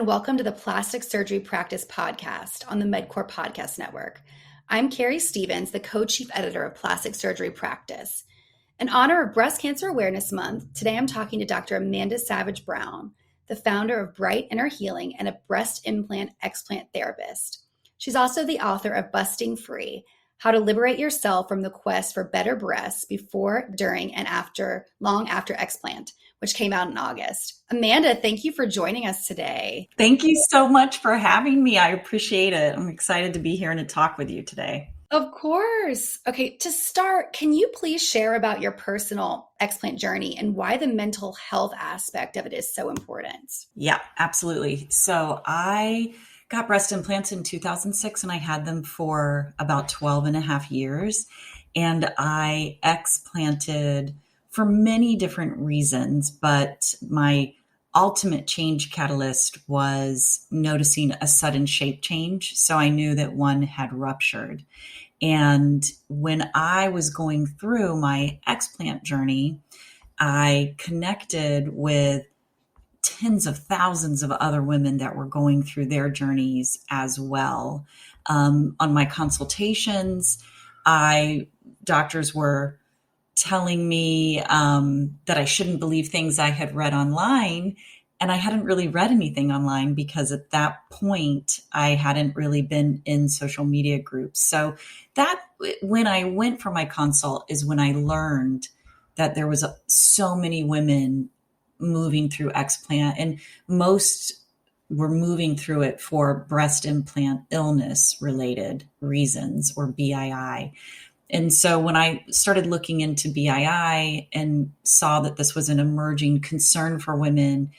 and welcome to the Plastic Surgery Practice Podcast on the MedCore Podcast Network. I'm Keri Stevens, the co-chief editor of Plastic Surgery Practice. In honor of Breast Cancer Awareness Month, today I'm talking to Dr. Amanda Savage Brown, the founder of Bright Inner Healing and a breast implant explant therapist. She's also the author of Busting Free: How to Liberate Yourself from the Quest for Better Breasts Before, During, and After Long After Explant, which came out in August. Amanda, thank you for joining us today. Thank you so much for having me. I appreciate it. I'm excited to be here and to talk with you today. Of course. Okay, to start, can you please share about your personal explant journey and why the mental health aspect of it is so important? Yeah, absolutely. So I got breast implants in 2006 and I had them for about 12 and a half years. And I explanted for many different reasons, but my ultimate change catalyst was noticing a sudden shape change. So I knew that one had ruptured. And when I was going through my explant journey, I connected with tens of thousands of other women that were going through their journeys as well. On my consultations, doctors were telling me that I shouldn't believe things I had read online. And I hadn't really read anything online because at that point, I hadn't really been in social media groups. So that when I went for my consult is when I learned that there was so many women moving through explant, and most were moving through it for breast implant illness related reasons, or BII. And so when I started looking into BII and saw that this was an emerging concern for women,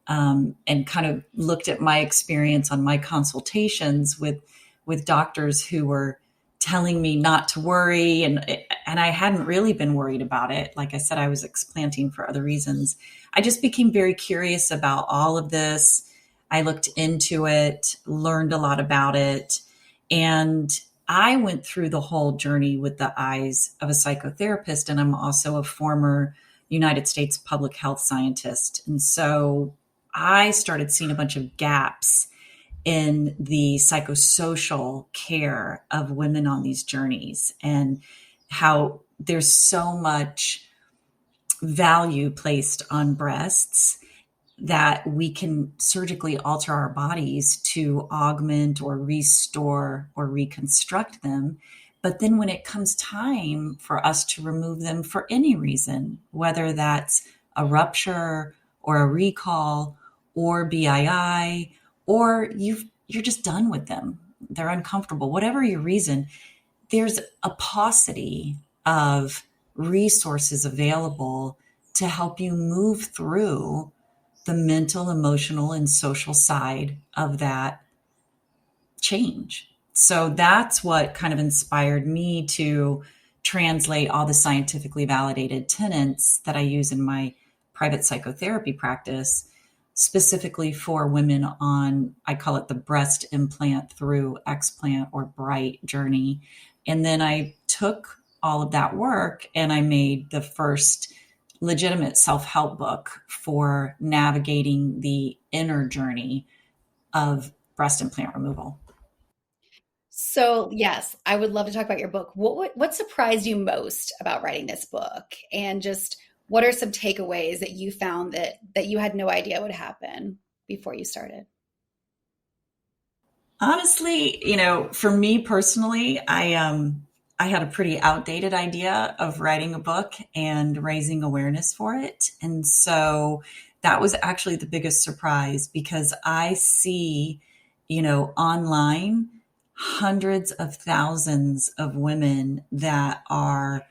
and kind of looked at my experience on my consultations with doctors who were telling me not to worry, and I hadn't really been worried about it. Like I said, I was explanting for other reasons. I just became very curious about all of this. I looked into it, learned a lot about it, and I went through the whole journey with the eyes of a psychotherapist, and I'm also a former United States public health scientist. And so I started seeing a bunch of gaps in the psychosocial care of women on these journeys, and how there's so much value placed on breasts that we can surgically alter our bodies to augment or restore or reconstruct them. But then when it comes time for us to remove them for any reason, whether that's a rupture or a recall or BII, or you're just done with them, they're uncomfortable, whatever your reason, there's a paucity of resources available to help you move through the mental, emotional, and social side of that change. So that's what kind of inspired me to translate all the scientifically validated tenets that I use in my private psychotherapy practice, specifically for women on, I call it the breast implant through explant or Bright journey. And then I took all of that work and I made the first legitimate self-help book for navigating the inner journey of breast implant removal. So yes, I would love to talk about your book. What surprised you most about writing this book? And just what are some takeaways that you found that you had no idea would happen before you started? Honestly, for me personally, I had a pretty outdated idea of writing a book and raising awareness for it. And so that was actually the biggest surprise, because I see, online hundreds of thousands of women that are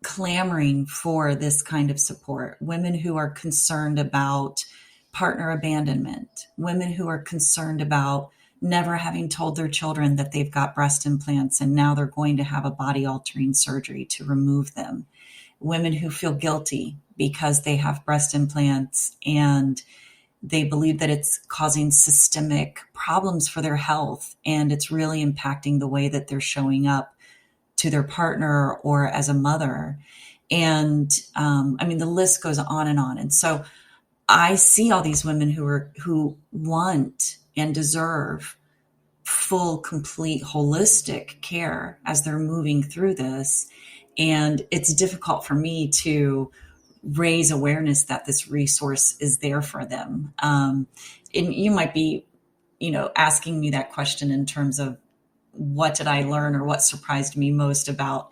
clamoring for this kind of support. Women who are concerned about partner abandonment, women who are concerned about never having told their children that they've got breast implants and now they're going to have a body altering surgery to remove them. Women who feel guilty because they have breast implants and they believe that it's causing systemic problems for their health and it's really impacting the way that they're showing up to their partner or as a mother. And the list goes on and on. And so I see all these women who want and deserve full, complete, holistic care as they're moving through this. And it's difficult for me to raise awareness that this resource is there for them. And you might be, asking me that question in terms of what did I learn or what surprised me most about,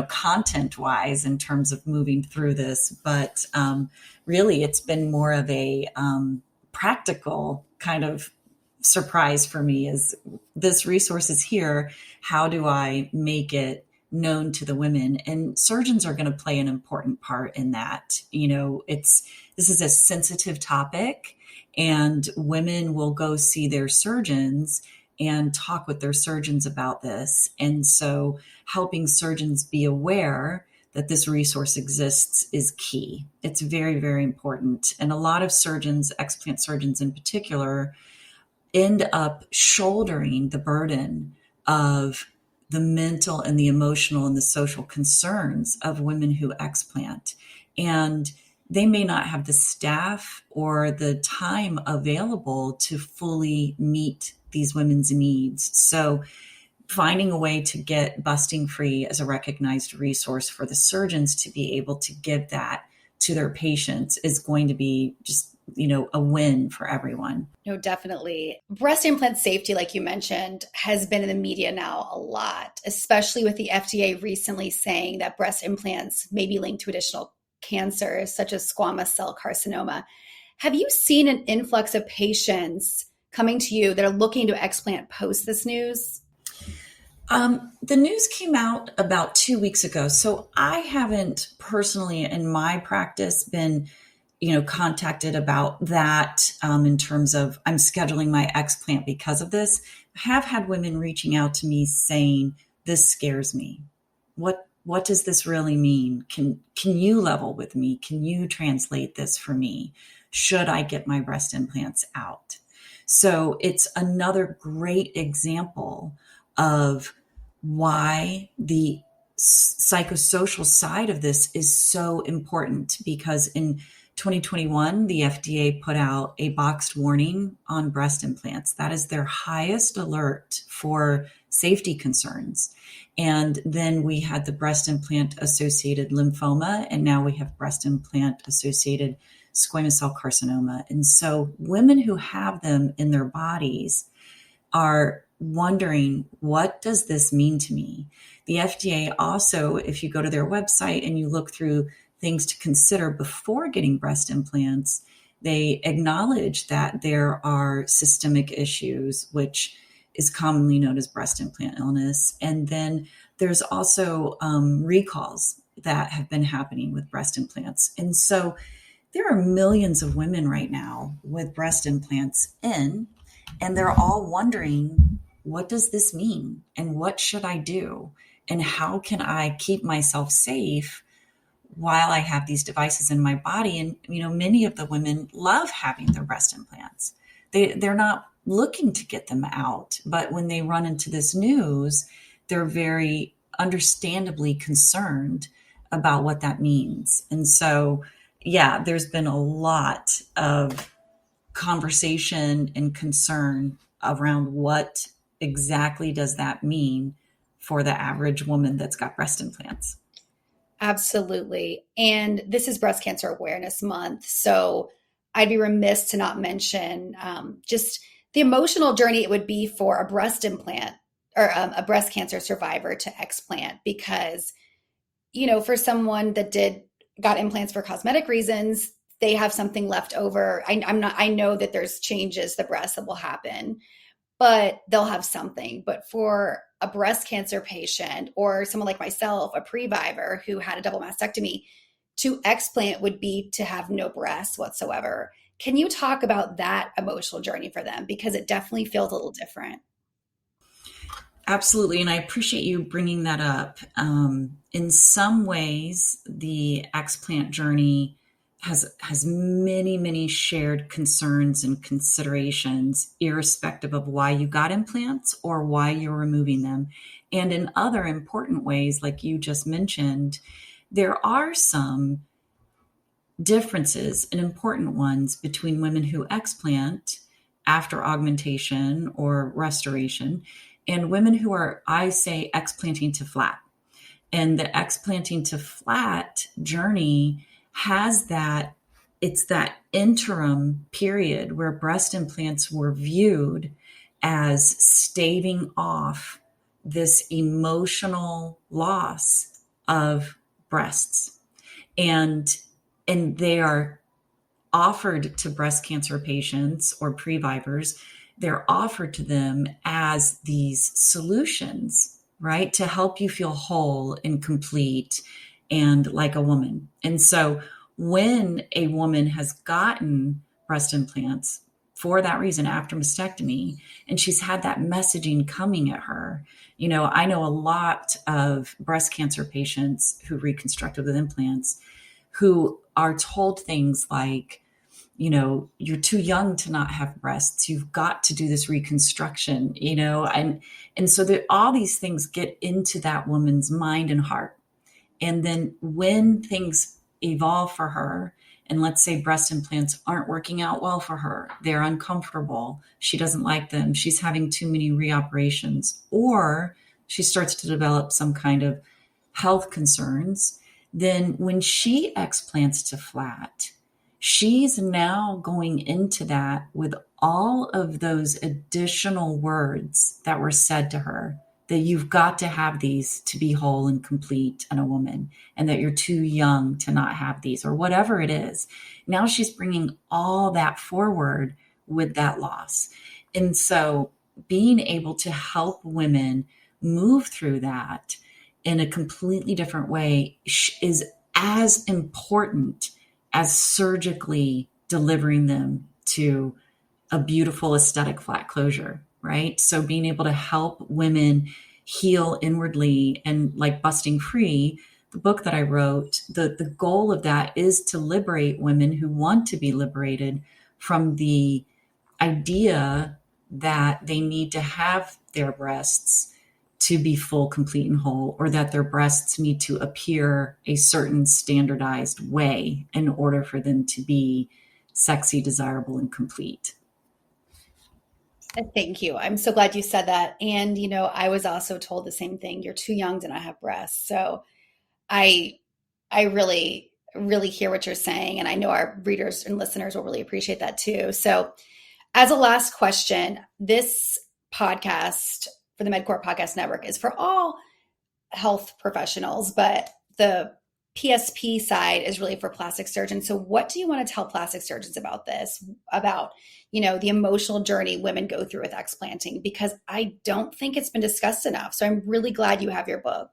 content wise in terms of moving through this. But really, it's been more of a practical kind of surprise for me is this resource is here. How do I make it known to the women? And surgeons are going to play an important part in that. This is a sensitive topic, and women will go see their surgeons and talk with their surgeons about this. And so helping surgeons be aware that this resource exists is key. It's very, very important. And a lot of surgeons, explant surgeons in particular, end up shouldering the burden of the mental and the emotional and the social concerns of women who explant. And they may not have the staff or the time available to fully meet these women's needs. So finding a way to get busting free as a recognized resource for the surgeons to be able to give that to their patients is going to be just, a win for everyone. No, definitely. Breast implant safety, like you mentioned, has been in the media now a lot, especially with the FDA recently saying that breast implants may be linked to additional cancers such as squamous cell carcinoma. Have you seen an influx of patients coming to you that are looking to explant post this news? The news came out about 2 weeks ago. So I haven't personally in my practice been, contacted about that in terms of I'm scheduling my explant because of this. I have had women reaching out to me saying, this scares me. What does this really mean? Can you level with me? Can you translate this for me? Should I get my breast implants out? So it's another great example of why the psychosocial side of this is so important, because in 2021, the FDA put out a boxed warning on breast implants. That is their highest alert for safety concerns. And then we had the breast implant associated lymphoma, and now we have breast implant associated squamous cell carcinoma. And so women who have them in their bodies are wondering, what does this mean to me? The FDA also, if you go to their website and you look through things to consider before getting breast implants, they acknowledge that there are systemic issues, which is commonly known as breast implant illness. And then there's also recalls that have been happening with breast implants. And so there are millions of women right now with breast implants in, and they're all wondering, what does this mean? And what should I do? And how can I keep myself safe while I have these devices in my body? And, many of the women love having their breast implants. They're not looking to get them out, but when they run into this news, they're very understandably concerned about what that means. And so, yeah, there's been a lot of conversation and concern around what exactly does that mean for the average woman that's got breast implants. Absolutely. And this is Breast Cancer Awareness Month. So I'd be remiss to not mention just the emotional journey it would be for a breast implant or a breast cancer survivor to explant, because, for someone that got implants for cosmetic reasons, they have something left over. I know that there's changes the breast that will happen, but they'll have something. But for a breast cancer patient or someone like myself, a previvor who had a double mastectomy, to explant would be to have no breasts whatsoever. Can you talk about that emotional journey for them? Because it definitely feels a little different. Absolutely. And I appreciate you bringing that up. In some ways, the explant journey has many, many shared concerns and considerations, irrespective of why you got implants or why you're removing them. And in other important ways, like you just mentioned, there are some differences and important ones between women who explant after augmentation or restoration, and women who are, I say, explanting to flat. And the explanting to flat journey has that, it's that interim period where breast implants were viewed as staving off this emotional loss of breasts. And they are offered to breast cancer patients or previvors, they're offered to them as these solutions, right, to help you feel whole and complete and like a woman. And so when a woman has gotten breast implants for that reason after mastectomy, and she's had that messaging coming at her, I know a lot of breast cancer patients who reconstructed with implants who are told things like, you're too young to not have breasts. You've got to do this reconstruction, and so that all these things get into that woman's mind and heart. And then when things evolve for her, and let's say breast implants aren't working out well for her, they're uncomfortable, she doesn't like them, she's having too many reoperations, or she starts to develop some kind of health concerns, then when she explants to flat, she's now going into that with all of those additional words that were said to her, that you've got to have these to be whole and complete and a woman, and that you're too young to not have these, or whatever it is. Now she's bringing all that forward with that loss. And so being able to help women move through that in a completely different way is as important as surgically delivering them to a beautiful aesthetic flat closure, right? So being able to help women heal inwardly and like busting free, the book that I wrote, the goal of that is to liberate women who want to be liberated from the idea that they need to have their breasts to be full, complete, and whole, or that their breasts need to appear a certain standardized way in order for them to be sexy, desirable, and complete. Thank you. I'm so glad you said that. And, I was also told the same thing. You're too young to not have breasts. So I, I really, really hear what you're saying. And I know our readers and listeners will really appreciate that too. So as a last question, this podcast for the MedCore Podcast Network is for all health professionals, but the PSP side is really for plastic surgeons. So what do you want to tell plastic surgeons about this, about, the emotional journey women go through with explanting? Because I don't think it's been discussed enough. So I'm really glad you have your book.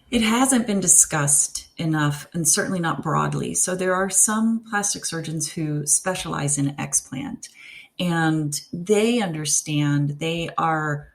It hasn't been discussed enough, and certainly not broadly. So there are some plastic surgeons who specialize in explant, and they understand, they are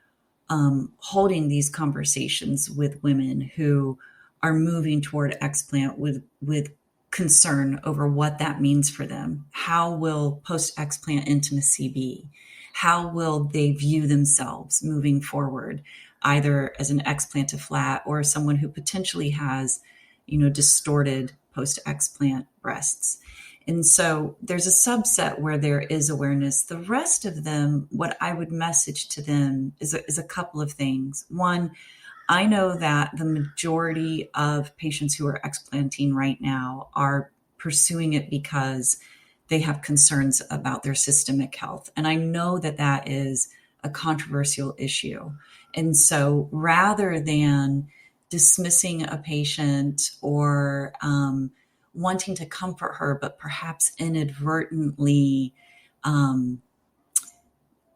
holding these conversations with women who are moving toward explant with concern over what that means for them. How will post-explant intimacy be? How will they view themselves moving forward, either as an explant to flat or someone who potentially has, distorted post-explant breasts? And so there's a subset where there is awareness. The rest of them, what I would message to them is a couple of things. One, I know that the majority of patients who are explanting right now are pursuing it because they have concerns about their systemic health. And I know that that is a controversial issue. And so rather than dismissing a patient or wanting to comfort her, but perhaps inadvertently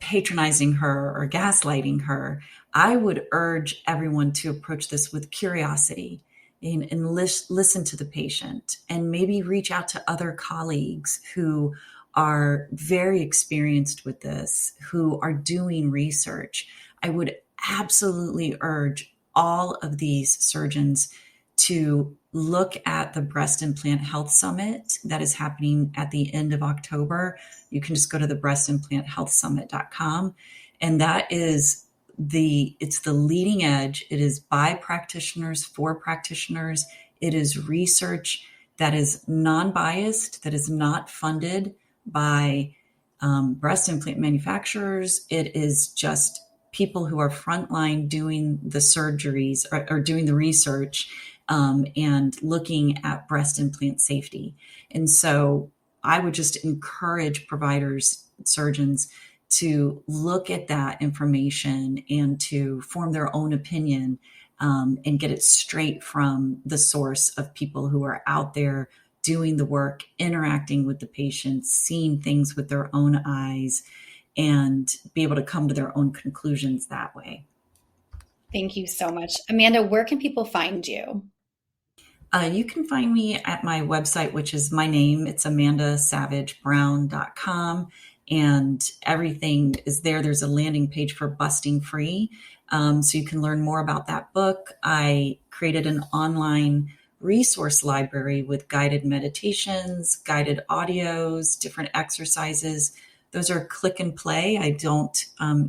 patronizing her or gaslighting her, I would urge everyone to approach this with curiosity and listen to the patient, and maybe reach out to other colleagues who are very experienced with this, who are doing research. I would absolutely urge all of these surgeons to look at the Breast Implant Health Summit that is happening at the end of October. You can just go to the breastimplانthealthsummit.com. And that is it's the leading edge. It is by practitioners for practitioners. It is research that is non-biased, that is not funded by breast implant manufacturers. It is just people who are frontline doing the surgeries or doing the research and looking at breast implant safety. And so I would just encourage providers, surgeons, to look at that information and to form their own opinion and get it straight from the source of people who are out there doing the work, interacting with the patients, seeing things with their own eyes, and be able to come to their own conclusions that way. Thank you so much. Amanda, where can people find you? You can find me at my website, which is my name. It's amandasavagebrown.com, and everything is there. There's a landing page for Busting Free, so you can learn more about that book. I created an online resource library with guided meditations, guided audios, different exercises. Those are click and play. I don't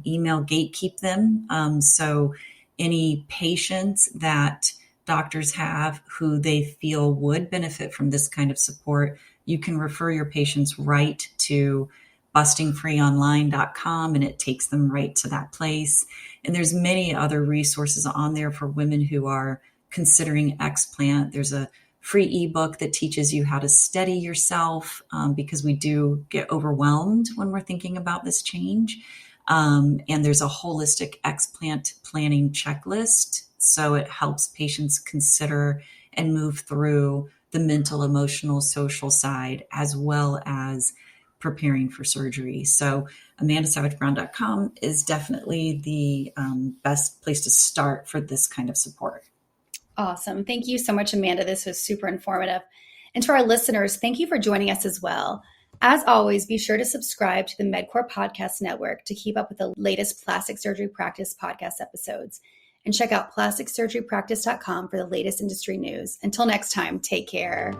email gatekeep them. So any patients that doctors have who they feel would benefit from this kind of support, you can refer your patients right to bustingfreeonline.com, and it takes them right to that place. And there's many other resources on there for women who are considering explant. There's a free ebook that teaches you how to steady yourself because we do get overwhelmed when we're thinking about this change. And there's a holistic explant planning checklist. So it helps patients consider and move through the mental, emotional, social side, as well as preparing for surgery. So amandasavagebrown.com is definitely the best place to start for this kind of support. Awesome. Thank you so much, Amanda. This was super informative. And to our listeners, thank you for joining us as well. As always, be sure to subscribe to the MedCore Podcast Network to keep up with the latest plastic surgery practice podcast episodes. And check out plasticsurgerypractice.com for the latest industry news. Until next time, take care.